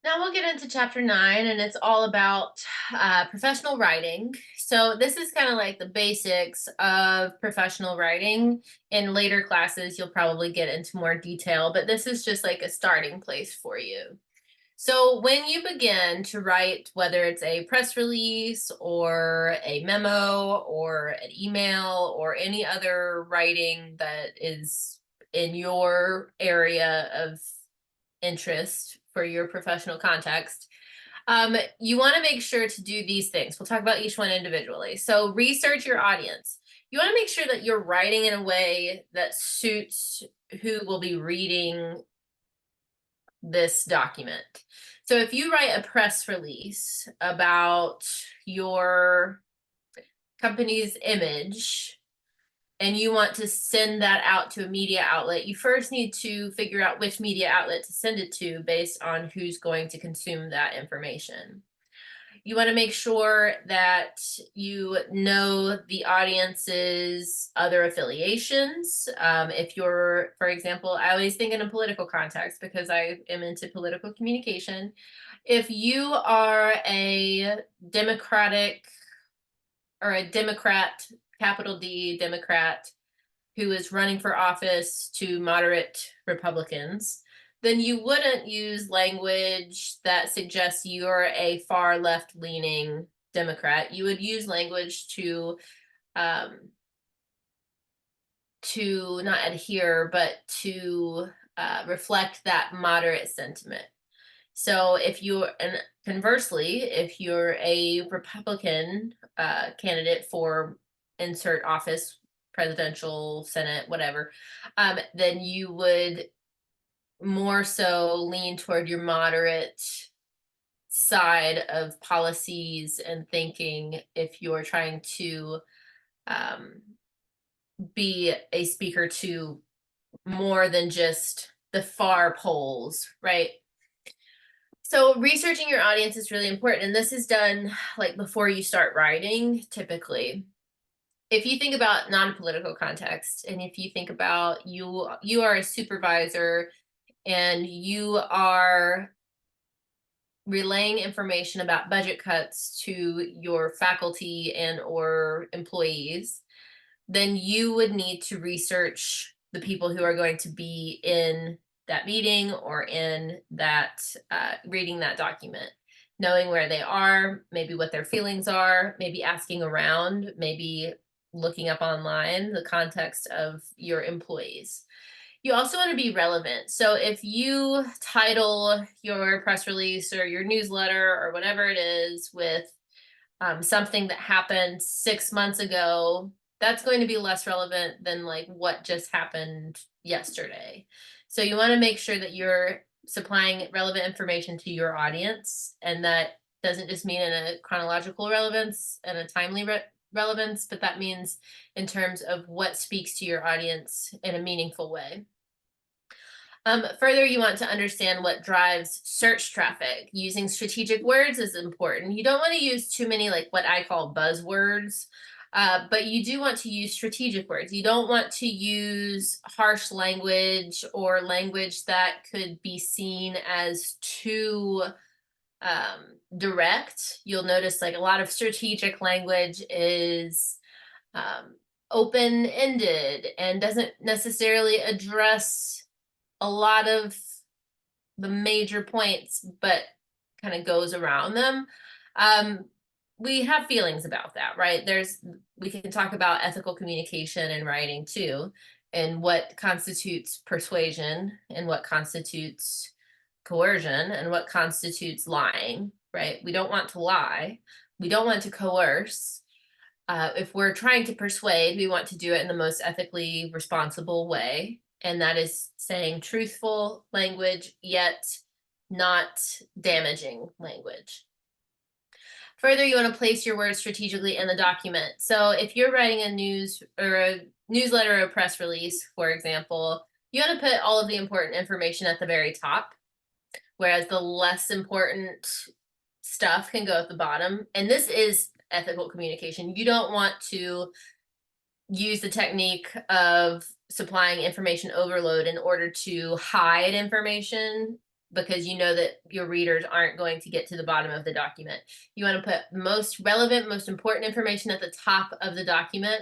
Now we'll get into chapter 9, and it's all about professional writing. So, this is kind of like the basics of professional writing. In later classes, you'll probably get into more detail, but this is just like a starting place for you. So, when you begin to write, whether it's a press release or a memo or an email or any other writing that is in your area of interest for your professional context, you want to make sure to do these things. We'll talk about each one individually. So, research your audience. You want to make sure that you're writing in a way that suits who will be reading this document. So, if you write a press release about your company's image, and you want to send that out to a media outlet, you first need to figure out which media outlet to send it to based on who's going to consume that information. You want to make sure that you know the audience's other affiliations. If you're, for example, I always think in a political context because I am into political communication. If you are a Democratic or a Democrat, capital D Democrat, who is running for office to moderate Republicans, then you wouldn't use language that suggests you're a far left leaning Democrat. You would use language um, to not adhere, but to reflect that moderate sentiment. So if you, and conversely, if you're a Republican candidate for insert office, presidential, Senate, whatever, then you would more so lean toward your moderate side of policies and thinking if you're trying to um, be a speaker to more than just the far poles, right? So researching your audience is really important, and this is done like before you start writing, typically. If you think about non-political context, and if you think about you are a supervisor and you are relaying information about budget cuts to your faculty and or employees, then you would need to research the people who are going to be in that meeting or in that reading that document, knowing where they are, maybe what their feelings are, maybe asking around, maybe looking up online the context of your employees. You also want to be relevant. So if you title your press release or your newsletter or whatever it is with something that happened 6 months ago, that's going to be less relevant than like what just happened yesterday. So you want to make sure that you're supplying relevant information to your audience, and that doesn't just mean in a chronological relevance and a timely relevance, but that means in terms of what speaks to your audience in a meaningful way. Further, you want to understand what drives search traffic. Using strategic words is important. You don't want to use too many, like what I call buzzwords, but you do want to use strategic words. You don't want to use harsh language or language that could be seen as too direct. You'll notice like a lot of strategic language is open-ended and doesn't necessarily address a lot of the major points, but kind of goes around them. We have feelings about that, right? We can talk about ethical communication and writing too, and what constitutes persuasion and what constitutes coercion and what constitutes lying, right? We don't want to lie. We don't want to coerce. If we're trying to persuade, we want to do it in the most ethically responsible way. And that is saying truthful language, yet not damaging language. Further, you want to place your words strategically in the document. So if you're writing a news or a newsletter or a press release, for example, you want to put all of the important information at the very top, whereas the less important stuff can go at the bottom. And this is ethical communication. You don't want to use the technique of supplying information overload in order to hide information because you know that your readers aren't going to get to the bottom of the document. You want to put most relevant, most important information at the top of the document.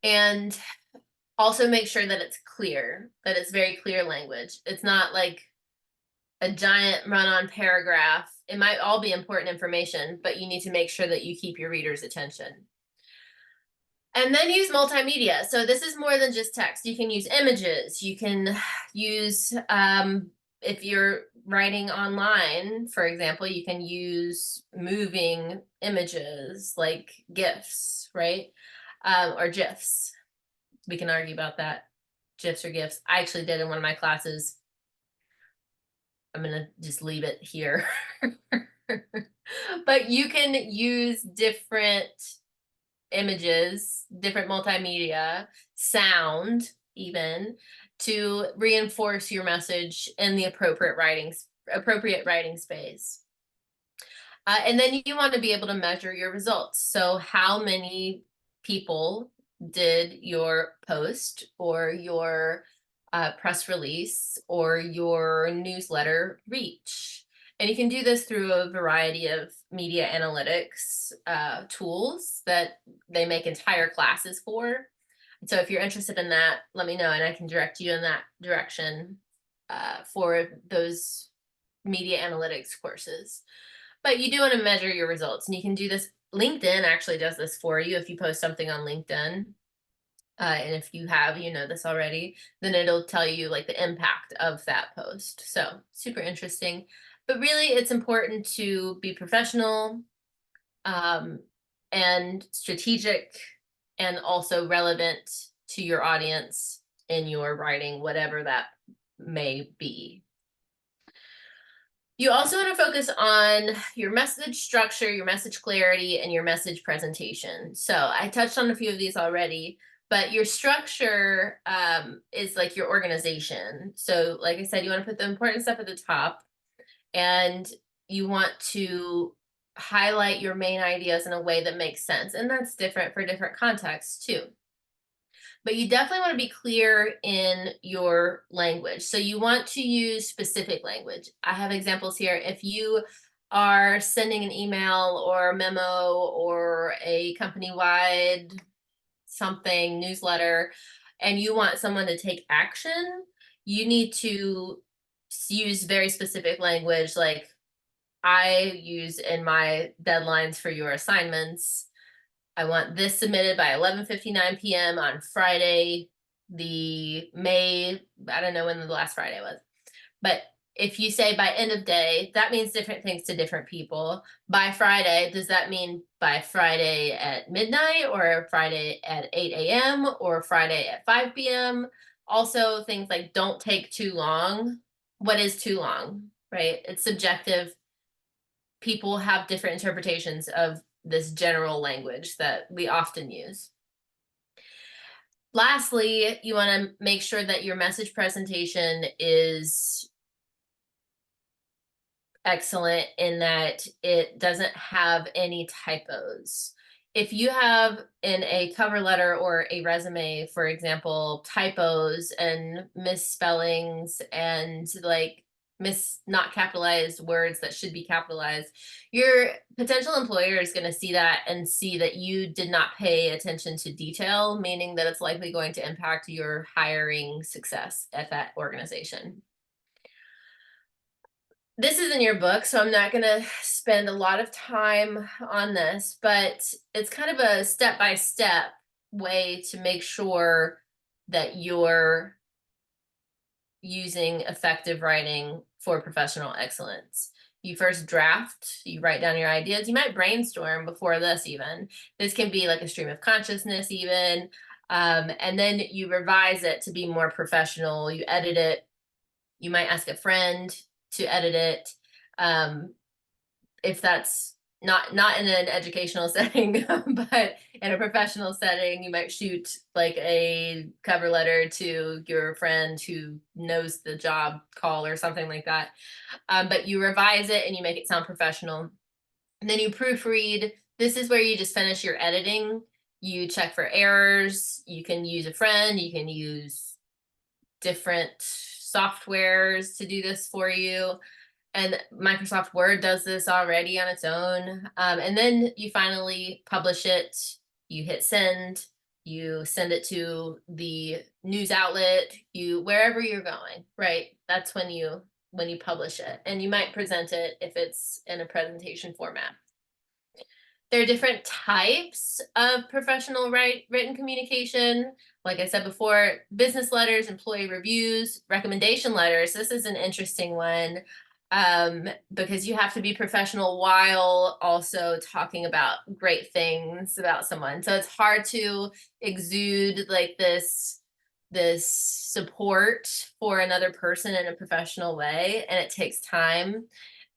And also make sure that it's clear, that it's very clear language. It's not like a giant run-on paragraph. It might all be important information, but you need to make sure that you keep your reader's attention. And then use multimedia. So this is more than just text. You can use images. You can use, if you're writing online, for example, you can use moving images like GIFs, right? Or GIFs. We can argue about that. GIFs or GIFs. I actually did in one of my classes. I'm gonna just leave it here. But you can use different images, different multimedia, sound even, to reinforce your message in the appropriate writing space. And then you want to be able to measure your results. So how many people did your post or your press release or your newsletter reach? And you can do this through a variety of media analytics tools that they make entire classes for. So if you're interested in that, let me know and I can direct you in that direction for those media analytics courses. But you do want to measure your results, and you can do this. LinkedIn actually does this for you if you post something on LinkedIn. And if you have, you know this already, then it'll tell you like the impact of that post. So super interesting. But really, it's important to be professional and strategic and also relevant to your audience in your writing, whatever that may be. You also want to focus on your message structure, your message clarity, and your message presentation. So I touched on a few of these already, but your structure is like your organization. So like I said, you want to put the important stuff at the top, and you want to highlight your main ideas in a way that makes sense. And that's different for different contexts too. But you definitely want to be clear in your language. So you want to use specific language. I have examples here. If you are sending an email or a memo or a company-wide something, newsletter, and you want someone to take action, you need to use very specific language like I use in my deadlines for your assignments. I want this submitted by 11:59 p.m. on Friday, I don't know when the last Friday was. But if you say by end of day, that means different things to different people. By Friday, does that mean by Friday at midnight or Friday at 8 a.m. or Friday at 5 p.m.? Also things like don't take too long. What is too long, right? It's subjective. People have different interpretations of this general language that we often use. Lastly, you want to make sure that your message presentation is excellent in that it doesn't have any typos. If you have in a cover letter or a resume, for example, typos and misspellings and like not capitalized words that should be capitalized, your potential employer is going to see that and see that you did not pay attention to detail, meaning that it's likely going to impact your hiring success at that organization. This is in your book, so I'm not going to spend a lot of time on this, but it's kind of a step-by-step way to make sure that you're using effective writing for professional excellence. You first draft, you write down your ideas. You might brainstorm before this even. This can be like a stream of consciousness even. And then you revise it to be more professional. You edit it. You might ask a friend to edit it. If that's not in an educational setting, but in a professional setting, you might shoot like a cover letter to your friend who knows the job call or something like that. But you revise it and you make it sound professional. And then you proofread. This is where you just finish your editing. You check for errors. You can use a friend. You can use different softwares to do this for you. And Microsoft Word does this already on its own. And then you finally publish it, you hit send, you send it to the news outlet, wherever you're going, right? That's when you publish it. And you might present it if it's in a presentation format. There are different types of professional written communication. Like I said before, business letters, employee reviews, recommendation letters. This is an interesting one because you have to be professional while also talking about great things about someone. So it's hard to exude like this support for another person in a professional way, and it takes time.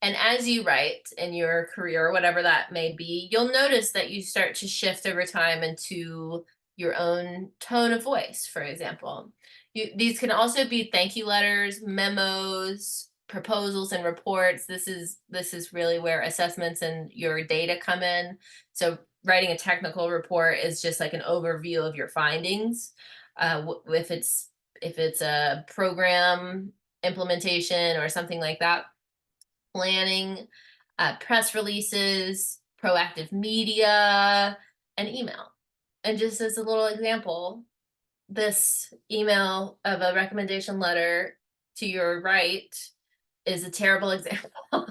And as you write in your career, whatever that may be, you'll notice that you start to shift over time into your own tone of voice, for example. These can also be thank you letters, memos, proposals, and reports. This is really where assessments and your data come in. So writing a technical report is just like an overview of your findings. If it's a program implementation or something like that, planning, press releases, proactive media, and email. And just as a little example, this email of a recommendation letter to your right is a terrible example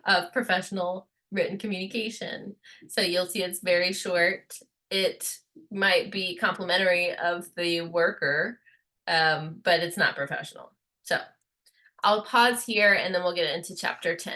of professional written communication. So you'll see it's very short. It might be complimentary of the worker, but it's not professional. So I'll pause here and then we'll get into chapter 10.